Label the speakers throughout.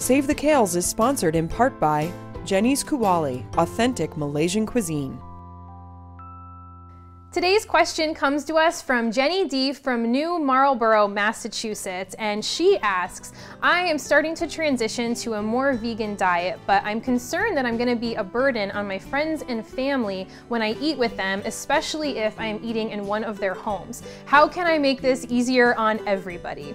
Speaker 1: Save the Kales is sponsored in part by Jenny's Kuali, authentic Malaysian cuisine.
Speaker 2: Today's question comes to us from Jenny D from New Marlborough, Massachusetts, and she asks, I am starting to transition to a more vegan diet, but I'm concerned that I'm going to be a burden on my friends and family when I eat with them, especially if I'm eating in one of their homes. How can I make this easier on everybody?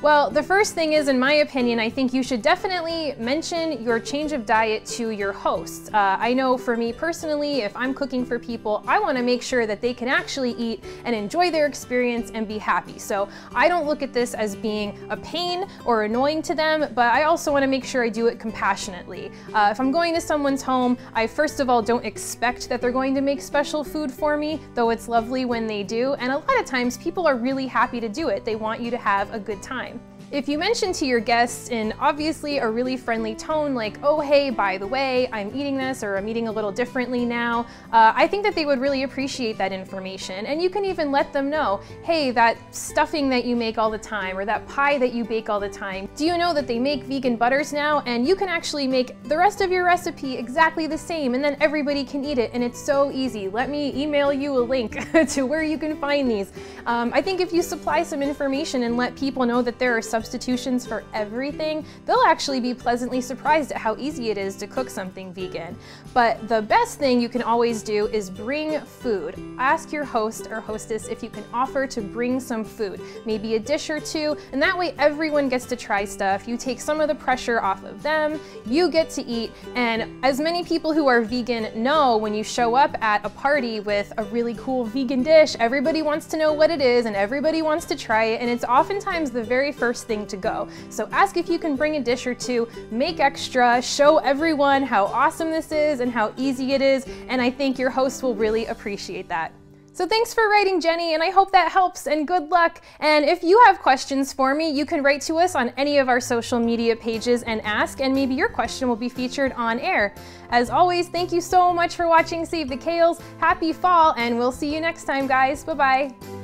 Speaker 2: Well, the first thing is, in my opinion, I think you should definitely mention your change of diet to your hosts. I know for me personally, if I'm cooking for people, I want to make sure that they can actually eat and enjoy their experience and be happy. So I don't look at this as being a pain or annoying to them, but I also want to make sure I do it compassionately. If I'm going to someone's home, I first of all don't expect that they're going to make special food for me, though it's lovely when they do. And a lot of times people are really happy to do it. They want you to have a good time. If you mention to your guests in obviously a really friendly tone, like, oh hey, by the way, I'm eating this, or I'm eating a little differently now, I think that they would really appreciate that information. And you can even let them know, hey, that stuffing that you make all the time, or that pie that you bake all the time, do you know that they make vegan butters now? And you can actually make the rest of your recipe exactly the same, and then everybody can eat it, and it's so easy. Let me email you a link to where you can find these. I think if you supply some information and let people know that there are substitutions for everything, they'll actually be pleasantly surprised at how easy it is to cook something vegan. But the best thing you can always do is bring food. Ask your host or hostess if you can offer to bring some food, maybe a dish or two, and that way everyone gets to try stuff. You take some of the pressure off of them, you get to eat, and as many people who are vegan know, when you show up at a party with a really cool vegan dish, everybody wants to know what it is and everybody wants to try it, and it's oftentimes the very first thing to go. So ask if you can bring a dish or two, make extra, show everyone how awesome this is and how easy it is, and I think your host will really appreciate that. So thanks for writing, Jenny, and I hope that helps, and good luck. And if you have questions for me, you can write to us on any of our social media pages and ask, and maybe your question will be featured on air. As always, thank you so much for watching Save the Kales. Happy fall, and we'll see you next time, guys. Bye-bye.